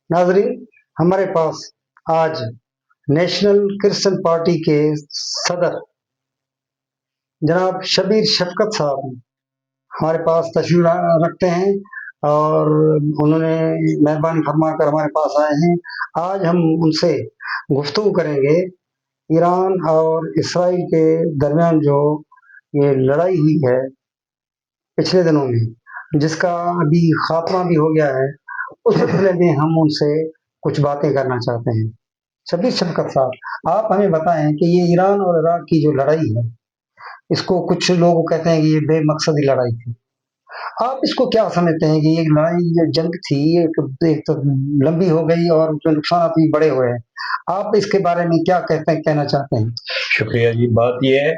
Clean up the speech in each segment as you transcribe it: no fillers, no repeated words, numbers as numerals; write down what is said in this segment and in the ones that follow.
नाजरीन, हमारे पास आज नेशनल क्रिश्चियन पार्टी के सदर जनाब शबीर शफकत साहब हमारे पास तशरीफ रखते हैं और उन्होंने मेहरबानी फरमाकर हमारे पास आए हैं। आज हम उनसे गुफ्तगू करेंगे ईरान और इसराइल के दरमियान जो ये लड़ाई हुई है पिछले दिनों में, जिसका अभी खात्मा भी हो गया है। उस सिलसिले में हम उनसे कुछ बातें करना चाहते हैं। शबीर शफकत साहब, आप हमें बताएं कि ये ईरान और इराक की जो लड़ाई है, इसको कुछ लोग कहते हैं कि ये बेमकसदी लड़ाई थी। आप इसको क्या समझते हैं कि ये लड़ाई, ये जंग थी, एक तो लंबी हो गई और उसमें नुकसान भी बड़े हुए हैं। आप इसके बारे में क्या कहना चाहते हैं? शुक्रिया जी। बात ये है,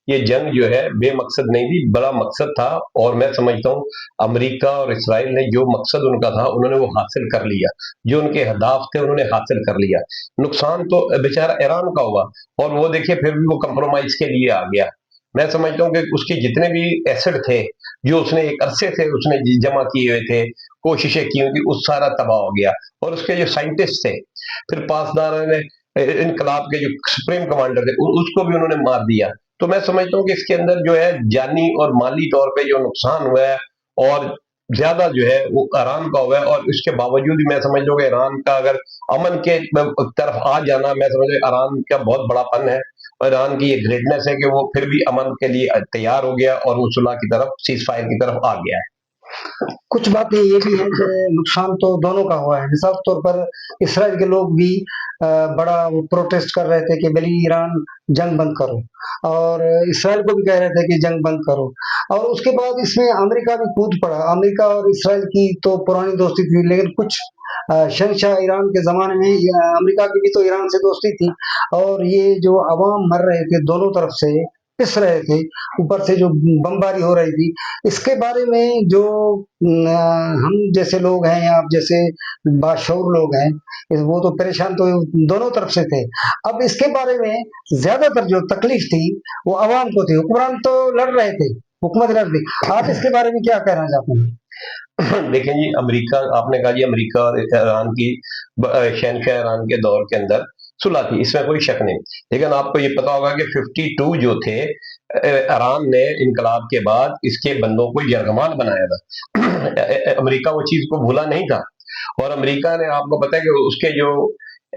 ये जंग जो है बेमकसद नहीं थी, बड़ा मकसद था। और मैं समझता हूँ अमेरिका और इसराइल ने जो मकसद उनका था उन्होंने वो हासिल कर लिया, जो उनके अहदाफ थे उन्होंने हासिल कर लिया। नुकसान तो बेचारा ईरान का हुआ, और वो देखिए फिर भी वो कंप्रोमाइज के लिए आ गया। मैं समझता हूँ कि उसके जितने भी एसेट थे, जो उसने एक अरसे से उसने जमा किए हुए थे, कोशिशें की हुई थी, उस सारा तबाह हो गया। और उसके जो साइंटिस्ट थे, फिर पासदार ने इनकलाब के जो सुप्रीम कमांडर थे उसको भी उन्होंने मार दिया। तो मैं समझता हूँ कि इसके अंदर जो है जानी और माली तौर पे जो नुकसान हुआ है, और ज्यादा जो है वो ईरान का हुआ है। और इसके बावजूद भी मैं समझ लूँ कि ईरान का अगर अमन के तरफ आ जाना, मैं समझ ईरान का बहुत बड़ापन है, और ईरान की ये ग्रेटनेस है कि वो फिर भी अमन के लिए तैयार हो गया और वो सुलह की तरफ, सीज फायर की तरफ आ गया है। कुछ बातें ये भी हैं कि नुकसान तो दोनों का हुआ है। मिसाल के तौर पर इसराइल के लोग भी बड़ा वो प्रोटेस्ट कर रहे थे कि भले ईरान जंग बंद करो, और इसराइल को भी कह रहे थे कि जंग बंद करो। और उसके बाद इसमें अमेरिका भी कूद पड़ा। अमेरिका और इसराइल की तो पुरानी दोस्ती थी, लेकिन कुछ शहंशाह ईरान के ज़माने में अमेरिका की भी तो ईरान से दोस्ती थी। और ये जो अवाम मर रहे थे दोनों तरफ से, पिस रहे थे, ऊपर से जो बमबारी हो रही थी, इसके बारे में जो हम जैसे लोग हैं या आप जैसे बाशऊर लोग हैं, वो तो परेशान तो दोनों तरफ से थे। अब इसके बारे में ज्यादातर जो तकलीफ थी वो अवाम को थी। हुक्मरान तो लड़ रहे थे, हुकूमत लड़ रही। आप इसके बारे में क्या कहना चाहते हैं? देखें जी, अमेरिका, आपने कहा जी अमेरिका और ईरान की शहनशाह ईरान के दौर के अंदर सुलह थी, इसमें कोई शक नहीं। लेकिन आपको ये पता होगा कि 52 जो थे, ईरान ने इनकलाब के बाद इसके बंदों को यरगमान बनाया था। अमेरिका वो चीज को भूला नहीं था। और अमेरिका ने, आपको पता है कि उसके जो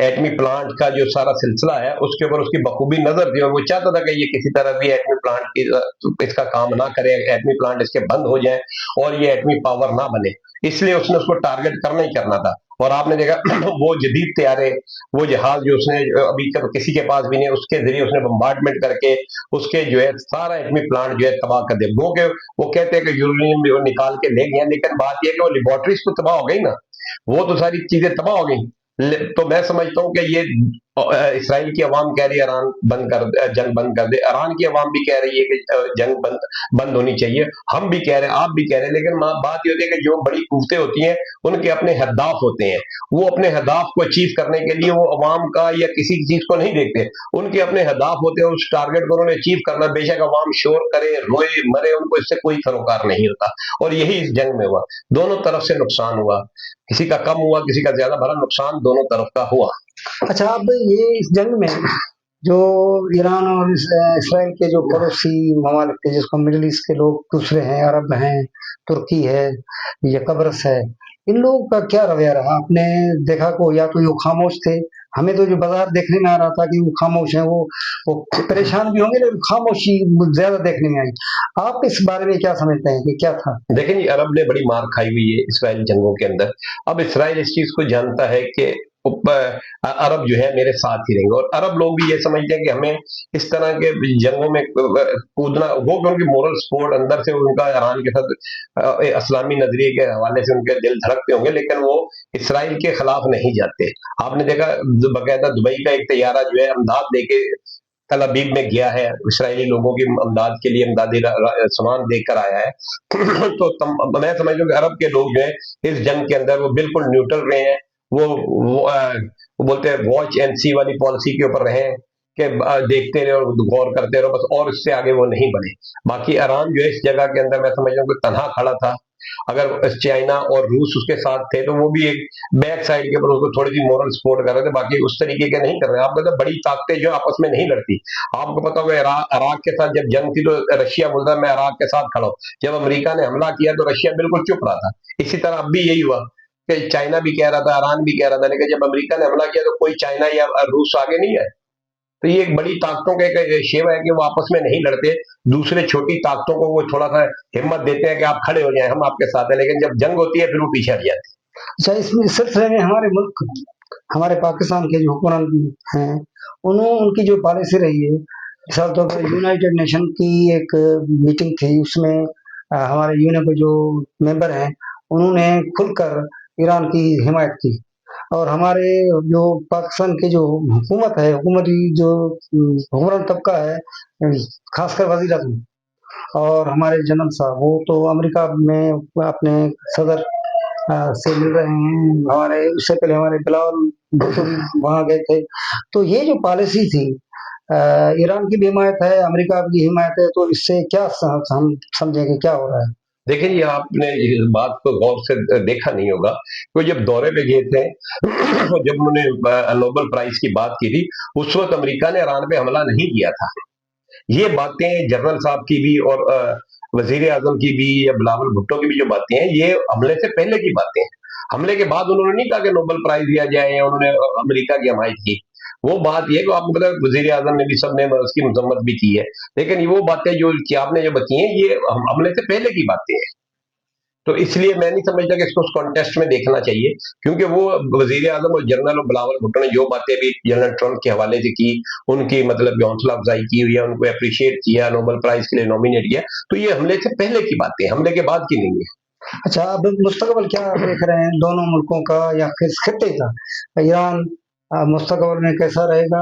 एटमी प्लांट का जो सारा सिलसिला है, उसके ऊपर उसकी बखूबी नजर थी, और वो चाहता था कि ये किसी तरह भी एटमी प्लांट की इसका काम ना करे, एटमी प्लांट इसके बंद हो जाए और ये एटमी पावर ना बने। इसलिए उसने उसको टारगेट करना ही करना था। और आपने देखा वो जदीद तैयारे, वो जहाज जो उसने अभी तक किसी के पास भी नहीं, उसके जरिए उसने बम्बार्डमेंट करके उसके जो है सारा एटमी प्लांट जो है तबाह कर दिया। वो कहते हैं कि यूरेनियम निकाल के ले गया, लेकिन बात यह है कि वो लेबोरेटरीज तो तबाह हो गई ना, वो तो सारी चीजें तबाह हो गई। तो मैं समझता हूँ कि ये इसराइल की अवाम कह रही है ईरान बंद कर जंग बंद कर दे, ईरान की अवाम भी कह रही है कि जंग बंद होनी चाहिए, हम भी कह रहे हैं, आप भी कह रहे हैं। लेकिन बात ये होती है कि जो बड़ी कुव्वतें होती हैं उनके अपने हदाफ होते हैं। वो अपने हदाफ को अचीव करने के लिए वो अवाम का या किसी चीज को नहीं देखते, उनके अपने हदाफ होते हैं। उस टारगेट को उन्होंने अचीव करना, बेशक अवाम शोर करे, रोए, मरे, उनको इससे कोई सरोकार नहीं होता। और यही इस जंग में हुआ, दोनों तरफ से नुकसान हुआ, किसी का कम हुआ, किसी का ज्यादा, भरा नुकसान दोनों तरफ का हुआ। अच्छा, अब ये इस जंग में जो ईरान और इसराइल के जो पड़ोसी ममालिक थे, जिसको मिडिल ईस्ट के लोग दूसरे हैं, अरब हैं, तुर्की है या कब्रस है, इन लोगों का क्या रवैया रहा? आपने देखा को या तो वो खामोश थे। हमें तो जो बाजार देखने में आ रहा था कि वो खामोश है, वो परेशान भी होंगे, लेकिन खामोशी ज्यादा देखने में आई। आप इस बारे में क्या समझते हैं कि क्या था? देखें जी, अरब ने बड़ी मार खाई हुई है इसराइल जंगों के अंदर। अब इसराइल इस चीज को जानता है कि अरब जो है मेरे साथ ही रहेंगे, और अरब लोग भी ये समझते हैं कि हमें इस तरह के जंगों में कूदना, वो उनकी मोरल सपोर्ट अंदर से उनका ईरान के साथ इस्लामी नजरिए के हवाले से उनके दिल धड़कते होंगे, लेकिन वो इसराइल के खिलाफ नहीं जाते। आपने देखा बाकायदा दुबई का एक तैयारा जो है अमदाद लेके तल अबीब में गया है, इसराइली लोगों की अमदाद के लिए अमदादी सामान देकर आया है। मैं समझ लूँ कि अरब के लोग जो है इस जंग के अंदर वो बिल्कुल न्यूट्रल रहे हैं। वो बोलते हैं वॉच एंड सी वाली पॉलिसी के ऊपर रहे हैं कि देखते रहे और गौर करते रहो बस, और इससे आगे वो नहीं बढ़े। बाकी ईरान जो है इस जगह के अंदर मैं समझ रहा हूँ कि तनहा खड़ा था, अगर चाइना और रूस उसके साथ थे तो वो भी एक बैक साइड के ऊपर उसको थोड़ी सी मोरल सपोर्ट कर रहे थे, बाकी उस तरीके के नहीं कर रहे। आप मतलब बड़ी ताकतें जो आपस में नहीं लड़ती। आपको पता होगा इराक के साथ जब जंग थी तो रशिया बोलता मैं इराक के साथ खड़ा हूं। जब अमेरिका ने हमला किया तो रशिया बिल्कुल चुप रहा था। इसी तरह अब भी यही हुआ कि चाइना भी कह रहा था, ईरान भी कह रहा था, लेकिन जब अमेरिका ने हमला किया तो कोई चाइना या रूस आगे नहीं है। तो ये एक बड़ी ताकतों का एक शेवा है कि वो आपस में नहीं लड़ते। दूसरे छोटी ताकतों को वो थोड़ा सा हिम्मत देते हैं कि आप खड़े हो जाएं, हम आपके साथ हैं, लेकिन जब जंग होती है फिर वो पीछे हट जाते हैं। अच्छा, इसमें इस सिलसिले में हमारे मुल्क, हमारे पाकिस्तान के जो हुक्मरान हैं, उनकी जो पॉलिसी रही है, मिसाल तौर पर यूनाइटेड नेशन की एक मीटिंग थी, उसमें हमारे यूएन के जो मेंबर हैं, उन्होंने खुलकर ईरान की हिमायत की। और हमारे जो पाकिस्तान की जो हुकूमत है, हुकूमती जो हुक्मरान तबका है, खासकर वजीर आजम और हमारे जनरल साहब, वो तो अमेरिका में अपने सदर से मिल रहे हैं। हमारे उससे पहले हमारे बिलावल भुट्टो भी वहाँ गए थे। तो ये जो पॉलिसी थी, ईरान की भी हिमायत है, अमेरिका की हिमायत है, तो इससे क्या हम समझेंगे क्या हो रहा है? देखिए ये आपने इस बात को गौर से देखा नहीं होगा, वो जब दौरे पे गए थे जब उन्होंने नोबेल प्राइज की बात की थी, उस वक्त अमेरिका ने ईरान पे हमला नहीं किया था। ये बातें जनरल साहब की भी और वजीर आजम की भी या बिलावल भुट्टो की भी जो बातें हैं, ये हमले से पहले की बातें हैं। हमले के बाद उन्होंने नहीं कहा कि नोबेल प्राइज दिया जाए या उन्होंने अमेरिका की हमायत की। वो बात ये कि आपको पता है वजीर आजम ने भी सबने उसकी मजम्मत भी की है, लेकिन वो बातें जो कि आपने जो बताई हैं ये हमले से पहले की बातें हैं। तो इसलिए मैं नहीं समझता कि इसको उस कॉन्टेस्ट में देखना चाहिए, क्योंकि वो वजीर आजम और जनरल और बिलावल भुट्टो ने जो बातें भी जनरल ट्रंप के हवाले से की, उनकी मतलब हौसला अफजाई की हुई है, उनको अप्रिशिएट किया, नोबेल प्राइज के लिए नॉमिनेट किया, तो ये हमले से पहले की बातें, हमले के बाद की नहीं है। अच्छा, अब मुस्तकबिल क्या देख रहे हैं दोनों मुल्कों का या फिर खित्ते का? ईरान मुस्तकबिल में कैसा रहेगा,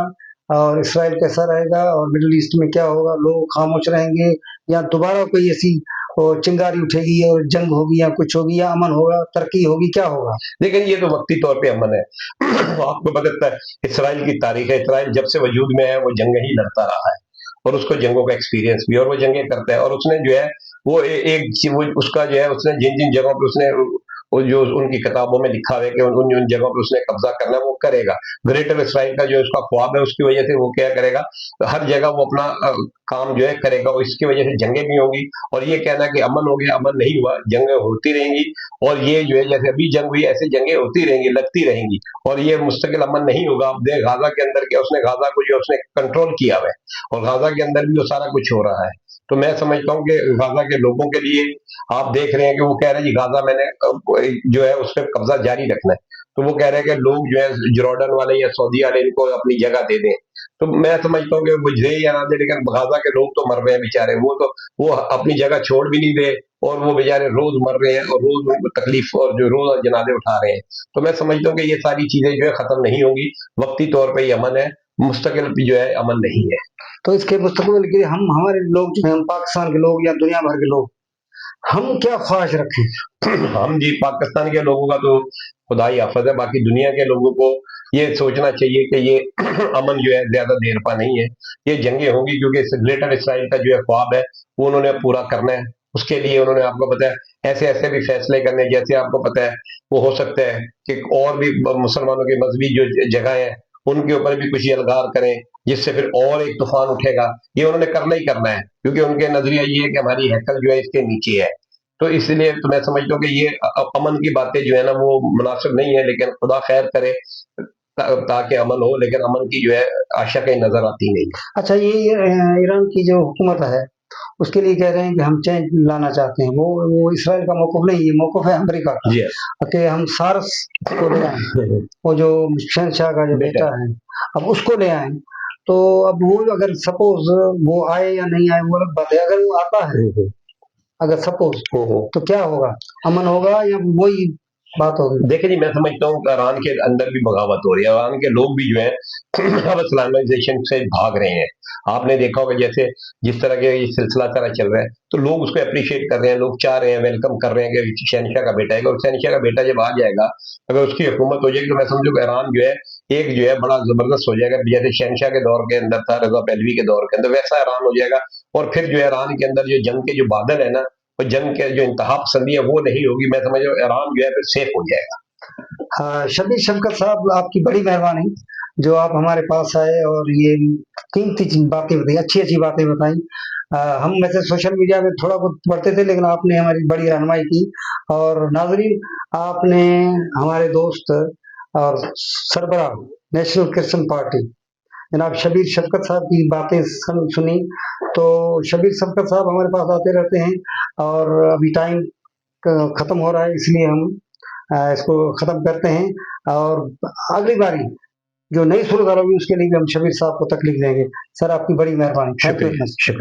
और इसराइल कैसा रहेगा, और मिडिल ईस्ट में क्या होगा? लोग खामोश रहेंगे या दोबारा कोई ऐसी चिंगारी उठेगी और जंग होगी या कुछ होगी, या अमन होगा, तरक्की होगी, क्या होगा? लेकिन ये तो वक्ती तौर पे अमन है। आपको पता है इसराइल की तारीख है, इसराइल जब से वजूद में है वो जंग ही लड़ता रहा है, और उसको जंगों का एक्सपीरियंस भी, और वो जंगें करता है, और उसने जो है वो वो उसका जो है उसने जिन जिन जगहों पे उसने वो जो उनकी किताबों में लिखा हुआ है कि उन उन जगहों पे उसने कब्जा करना है वो करेगा। ग्रेटर इसराइल का जो उसका ख्वाब है उसकी वजह से वो क्या करेगा, हर जगह वो अपना काम जो है करेगा, और इसकी वजह से जंगें भी होंगी। और ये कहना कि अमन हो गया, अमन नहीं हुआ, जंगें होती रहेंगी, और ये जो है जैसे अभी जंग हुई ऐसे जंगें होती रहेंगी, लगती रहेंगी, और ये मुस्तकिल अमन नहीं होगा। आप देख गाजा के अंदर क्या उसने गाजा को जो उसने कंट्रोल किया हुआ है, और गाजा के अंदर भी वो सारा कुछ हो रहा है। तो मैं समझता हूँ कि गाजा के लोगों के लिए आप देख रहे हैं कि वो कह रहे हैं जी गाजा मैंने जो है उस पर कब्जा जारी रखना है। तो वो कह रहे हैं कि लोग जो है जॉर्डन वाले या सऊदी वाले इनको अपनी जगह दे दें। तो मैं समझता हूँ कि मुझे या ना दे, लेकिन गाजा के लोग तो मर रहे हैं बेचारे, वो अपनी जगह छोड़ भी नहीं दे, और वो बेचारे रोज मर रहे हैं, और रोज उनको तकलीफ और जो रोज जनाजे उठा रहे हैं। तो मैं समझता हूँ कि ये सारी चीजें जो है खत्म नहीं होंगी, वक्ती तौर पे ये अमन है, मुस्तकिल जो है अमन नहीं है। तो इसके मुस्तकबिल के लिए हम, हमारे लोग जो हैं, हम पाकिस्तान के लोग या दुनिया भर के लोग, हम क्या ख्वाहिश रखें? हम जी पाकिस्तान के लोगों का तो खुदा ही हाफिज है, बाकी दुनिया के लोगों को ये सोचना चाहिए कि ये अमन जो है ज्यादा देर पा नहीं है। ये जंगे होंगी, क्योंकि ग्रेटर इसराइल का जो है ख्वाब है वो उन्होंने पूरा करना है। उसके लिए उन्होंने आपको पता है ऐसे ऐसे भी फैसले करने, जैसे आपको पता है वो हो सकता है कि और भी मुसलमानों की मजहबी जो जगह है उनके ऊपर भी कुछ यलगार करें, जिससे फिर और एक तूफान उठेगा। ये उन्होंने करना ही करना है, क्योंकि उनके नजरिया ये है कि हमारी हैकल जो है इसके नीचे है। तो इसलिए तो मैं समझता हूँ कि ये अमन की बातें जो है ना वो मुनासिब नहीं है, लेकिन खुदा खैर करे ताकि अमन हो, लेकिन अमन की जो है आशा कहीं नजर आती नहीं। अच्छा, ये ईरान की जो हुकूमत है, उसके लिए कह रहे हैं कि हम चेंज लाना चाहते हैं। वो इसराइल का मौक़िफ़ नहीं, ये मौक़िफ़ है अमेरिका का, जी कि हम सार्स को ले आएँ, वो जो शहंशाह का जो बेटा बेटा है, अब उसको ले आएँ। तो अब वो अगर सपोज़ वो आए या नहीं आए वो अलग बात है। अगर वो आता है, अगर सपोज़, तो क्या होगा? अमन होगा या वही बात होगी? देखिए जी, मैं समझता हूँ कि ईरान के अंदर भी बगावत हो रही है, ईरान के लोग भी जो है अब इस्लामाइजेशन से भाग रहे हैं। आपने देखा होगा जैसे जिस तरह के ये सिलसिला तरह चल रहा है, तो लोग उसको अप्रिशिएट कर रहे हैं, लोग चाह रहे हैं, वेलकम कर रहे हैं कि शहनशाह का बेटा है, और शहनशाह का बेटा जब आ जाएगा, अगर उसकी हुकूमत हो जाएगी, तो मैं समझू कि ईरान जो है एक जो है बड़ा जबरदस्त हो जाएगा, जैसे शहनशाह के दौर के अंदर था, रजा पहलवी के दौर के अंदर, वैसा ईरान हो जाएगा। और फिर जो है ईरान के अंदर जो जंग के जो बादल है ना, और जंग के जो इंतहा पसंदी है वो नहीं होगी, मैं समझ रहा हूँ ईरान जो है फिर सेफ हो जाएगा। शबीर शफकत साहब, आपकी बड़ी मेहरबानी जो आप हमारे पास आए और ये कीमती बातें बताई, अच्छी अच्छी बातें बताई। हम वैसे सोशल मीडिया पे थोड़ा बहुत पढ़ते थे, लेकिन आपने हमारी बड़ी रहनुमाई की। और नाजरीन, आपने हमारे दोस्त और सरबराह नेशनल क्रिश्चियन पार्टी जनाब शबीर शफकत साहब की बातें सुनी। तो शबीर शफकत साहब हमारे पास आते रहते हैं, और अभी टाइम खत्म हो रहा है, इसलिए हम इसको खत्म करते हैं। और अगली बारी जो नई सूरत होगी उसके लिए भी हम शबीर साहब को तकलीफ देंगे। सर, आपकी बड़ी मेहरबानी। थैंक यू वेरी शुक्रिया, मच। शुक्रिया।